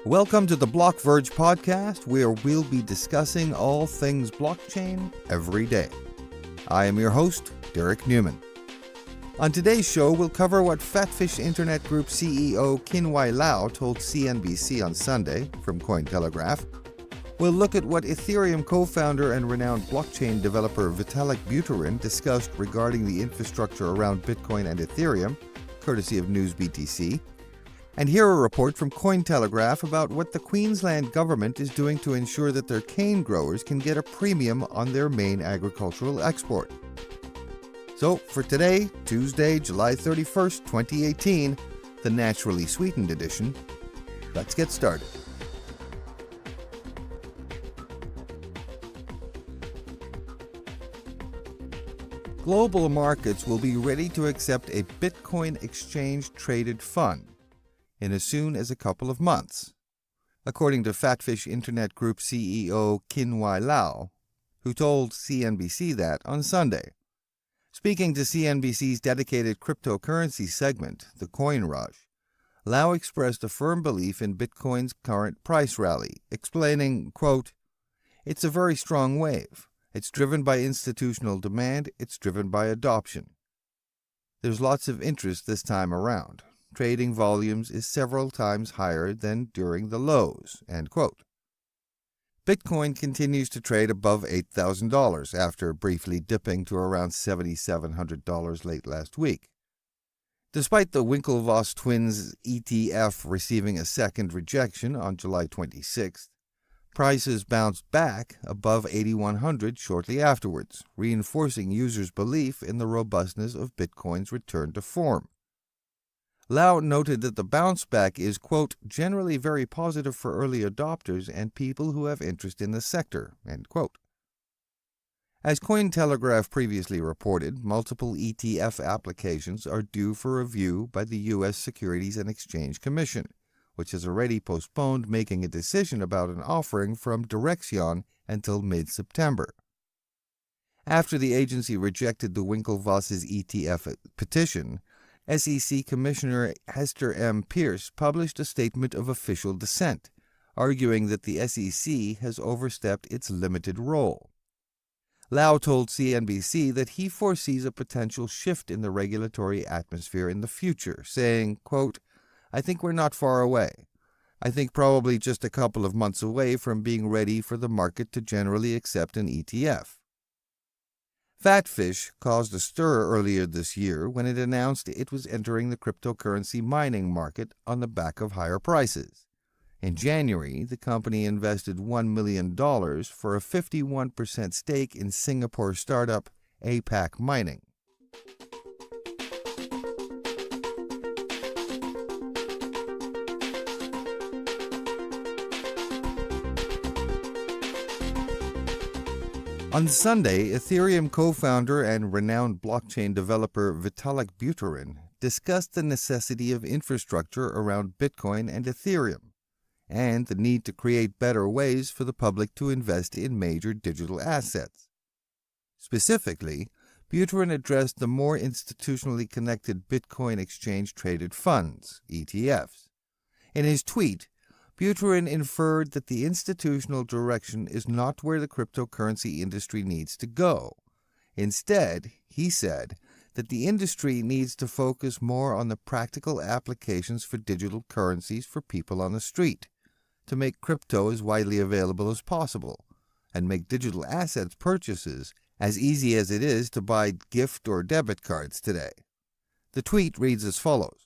Welcome to the Blockverge podcast, where we'll be discussing all things blockchain every day. I am your host, Derek Newman. On today's show, we'll cover what Fatfish Internet Group CEO Qinwei Lau told CNBC on Sunday from Cointelegraph. We'll look at what Ethereum co-founder and renowned blockchain developer Vitalik Buterin discussed regarding the infrastructure around Bitcoin and Ethereum, courtesy of News BTC. And hear a report from Cointelegraph about what the Queensland government is doing to ensure that their cane growers can get a premium on their main agricultural export. So, for today, Tuesday, July 31st, 2018, the naturally sweetened edition, let's get started. Global markets will be ready to accept a Bitcoin exchange-traded fund in as soon as a couple of months, according to Fatfish Internet Group CEO Qinwei Lau, who told CNBC that on Sunday. Speaking to CNBC's dedicated cryptocurrency segment, The Coin Rush, Lau expressed a firm belief in Bitcoin's current price rally, explaining, quote, "It's a very strong wave. It's driven by institutional demand. It's driven by adoption. There's lots of interest this time around. Trading volumes is several times higher than during the lows," end quote. Bitcoin continues to trade above $8,000 after briefly dipping to around $7,700 late last week. Despite the Winklevoss twins ETF receiving a second rejection on July 26th, prices bounced back above $8,100 shortly afterwards, reinforcing users' belief in the robustness of Bitcoin's return to form. Lau noted that the bounce back is, quote, "generally very positive for early adopters and people who have interest in the sector," end quote. As Cointelegraph previously reported, multiple ETF applications are due for review by the U.S. Securities and Exchange Commission, which has already postponed making a decision about an offering from Direxion until mid-September. After the agency rejected the Winklevoss's ETF petition, SEC Commissioner Hester M. Pierce published a statement of official dissent, arguing that the SEC has overstepped its limited role. Lau told CNBC that he foresees a potential shift in the regulatory atmosphere in the future, saying, quote, "I think we're not far away. I think probably just a couple of months away from being ready for the market to generally accept an ETF." Fatfish caused a stir earlier this year when it announced it was entering the cryptocurrency mining market on the back of higher prices. In January, the company invested $1 million for a 51% stake in Singapore startup APAC Mining. On Sunday, Ethereum co-founder and renowned blockchain developer Vitalik Buterin discussed the necessity of infrastructure around Bitcoin and Ethereum, and the need to create better ways for the public to invest in major digital assets. Specifically, Buterin addressed the more institutionally connected Bitcoin exchange-traded funds, ETFs. In his tweet, Buterin inferred that the institutional direction is not where the cryptocurrency industry needs to go. Instead, he said that the industry needs to focus more on the practical applications for digital currencies for people on the street, to make crypto as widely available as possible, and make digital assets purchases as easy as it is to buy gift or debit cards today. The tweet reads as follows.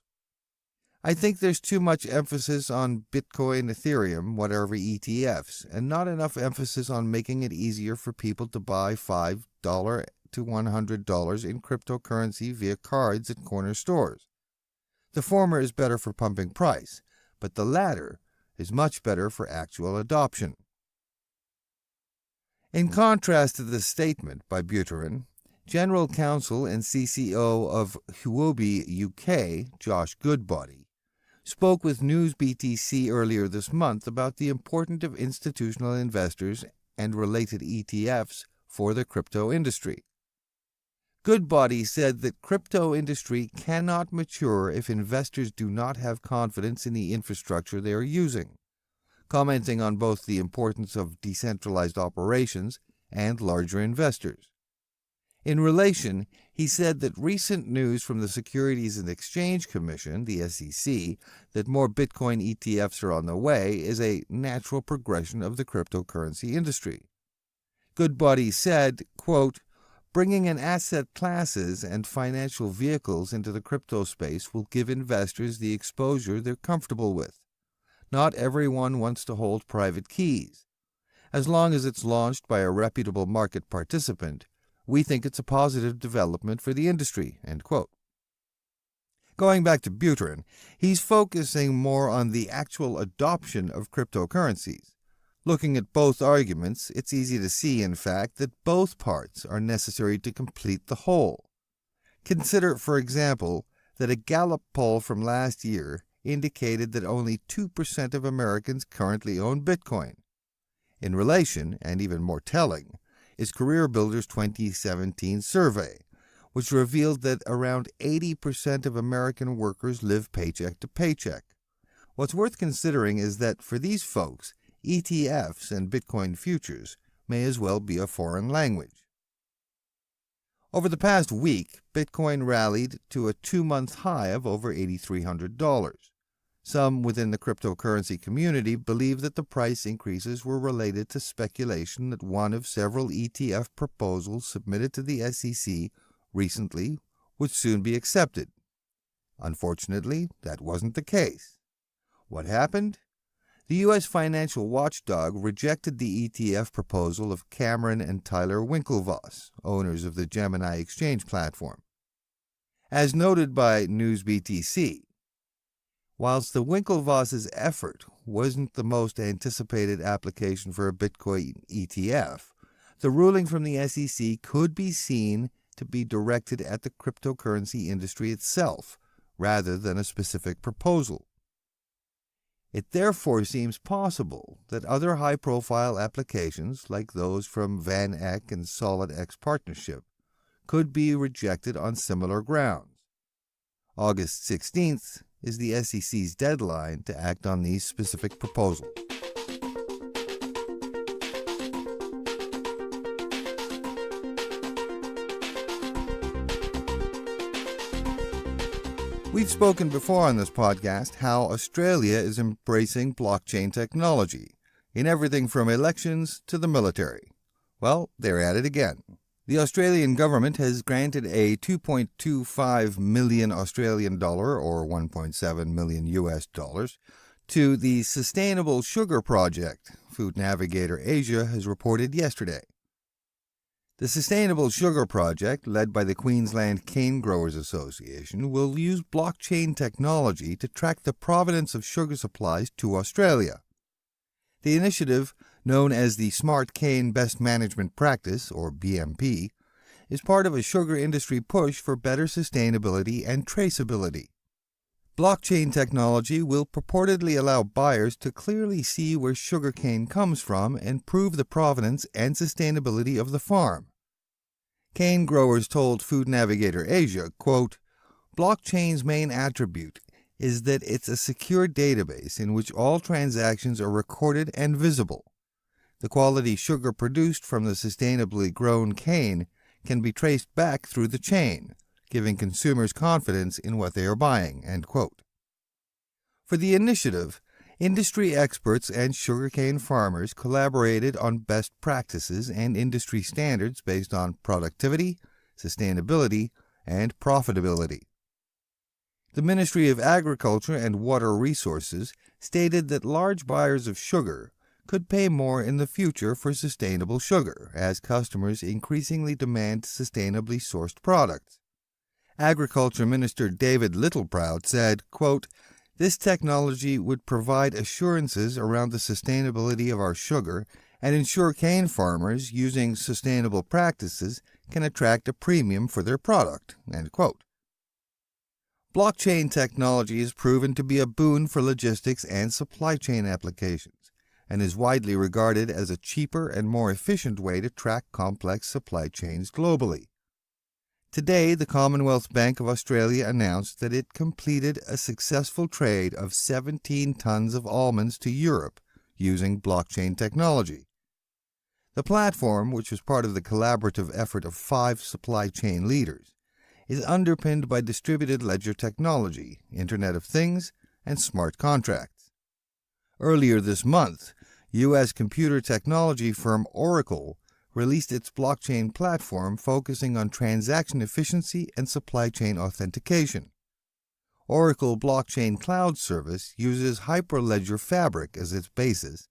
"I think there's too much emphasis on Bitcoin, Ethereum, whatever ETFs, and not enough emphasis on making it easier for people to buy $5 to $100 in cryptocurrency via cards at corner stores. The former is better for pumping price, but the latter is much better for actual adoption." In contrast to this statement by Buterin, General Counsel and CCO of Huobi UK, Josh Goodbody, spoke with News BTC earlier this month about the importance of institutional investors and related ETFs for the crypto industry. Goodbody said that crypto industry cannot mature if investors do not have confidence in the infrastructure they are using, commenting on both the importance of decentralized operations and larger investors. In relation, he said that recent news from the Securities and Exchange Commission, the SEC, that more Bitcoin ETFs are on the way is a natural progression of the cryptocurrency industry. Goodbody said, quote, "Bringing in asset classes and financial vehicles into the crypto space will give investors the exposure they're comfortable with. Not everyone wants to hold private keys. As long as it's launched by a reputable market participant, we think it's a positive development for the industry," end quote. Going back to Buterin, he's focusing more on the actual adoption of cryptocurrencies. Looking at both arguments, it's easy to see, in fact, that both parts are necessary to complete the whole. Consider, for example, that a Gallup poll from last year indicated that only 2% of Americans currently own Bitcoin. In relation, and even more telling, is CareerBuilder's 2017 survey, which revealed that around 80% of American workers live paycheck to paycheck. What's worth considering is that for these folks, ETFs and Bitcoin futures may as well be a foreign language. Over the past week, Bitcoin rallied to a 2-month high of over $8,300. Some within the cryptocurrency community believe that the price increases were related to speculation that one of several ETF proposals submitted to the SEC recently would soon be accepted. Unfortunately, that wasn't the case. What happened? The U.S. financial watchdog rejected the ETF proposal of Cameron and Tyler Winklevoss, owners of the Gemini exchange platform. As noted by NewsBTC, whilst the Winklevosses' effort wasn't the most anticipated application for a Bitcoin ETF, the ruling from the SEC could be seen to be directed at the cryptocurrency industry itself, rather than a specific proposal. It therefore seems possible that other high-profile applications, like those from Van Eck and SolidX Partnership, could be rejected on similar grounds. August 16th is the SEC's deadline to act on these specific proposals. We've spoken before on this podcast how Australia is embracing blockchain technology in everything from elections to the military. Well, they're at it again. The Australian government has granted a 2.25 million Australian dollar or 1.7 million US dollars to the Sustainable Sugar Project, Food Navigator Asia has reported yesterday. The Sustainable Sugar Project, led by the Queensland Cane Growers Association, will use blockchain technology to track the provenance of sugar supplies to Australia. The initiative, known as the Smart Cane Best Management Practice, or BMP, is part of a sugar industry push for better sustainability and traceability. Blockchain technology will purportedly allow buyers to clearly see where sugarcane comes from and prove the provenance and sustainability of the farm. Cane growers told Food Navigator Asia, quote, "Blockchain's main attribute is that it's a secure database in which all transactions are recorded and visible. The quality sugar produced from the sustainably grown cane can be traced back through the chain, giving consumers confidence in what they are buying," end quote. For the initiative, industry experts and sugarcane farmers collaborated on best practices and industry standards based on productivity, sustainability, and profitability. The Ministry of Agriculture and Water Resources stated that large buyers of sugar could pay more in the future for sustainable sugar as customers increasingly demand sustainably sourced products. Agriculture Minister David Littleproud said, quote, "This technology would provide assurances around the sustainability of our sugar and ensure cane farmers using sustainable practices can attract a premium for their product," end quote. Blockchain technology is proven to be a boon for logistics and supply chain applications, and is widely regarded as a cheaper and more efficient way to track complex supply chains globally. Today, the Commonwealth Bank of Australia announced that it completed a successful trade of 17 tons of almonds to Europe using blockchain technology. The platform, which was part of the collaborative effort of 5 supply chain leaders, is underpinned by distributed ledger technology, Internet of Things, and smart contracts. Earlier this month, U.S. computer technology firm Oracle released its blockchain platform focusing on transaction efficiency and supply chain authentication. Oracle Blockchain Cloud Service uses Hyperledger Fabric as its basis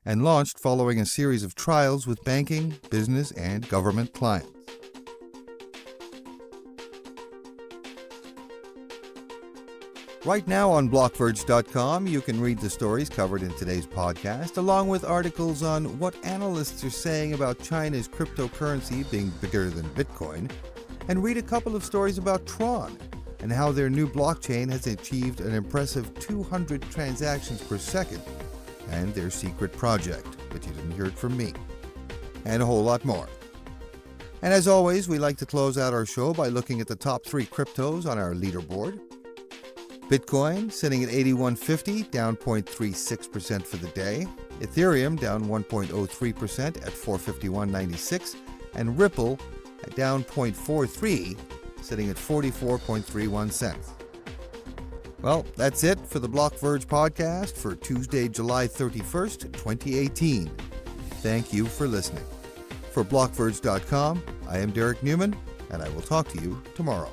and launched following a series of trials with banking, business, and government clients. Right now on Blockverge.com, you can read the stories covered in today's podcast, along with articles on what analysts are saying about China's cryptocurrency being bigger than Bitcoin, and read a couple of stories about Tron and how their new blockchain has achieved an impressive 200 transactions per second, and their secret project, but you didn't hear it from me, and a whole lot more. And as always, we like to close out our show by looking at the top 3 cryptos on our leaderboard. Bitcoin sitting at 8150, down 0.36% for the day. Ethereum down 1.03% at 451.96, and Ripple down 0.43, sitting at 44.31 cents. Well, that's it for the Blockverge podcast for Tuesday, July 31st, 2018. Thank you for listening. For Blockverge.com, I am Derek Newman, and I will talk to you tomorrow.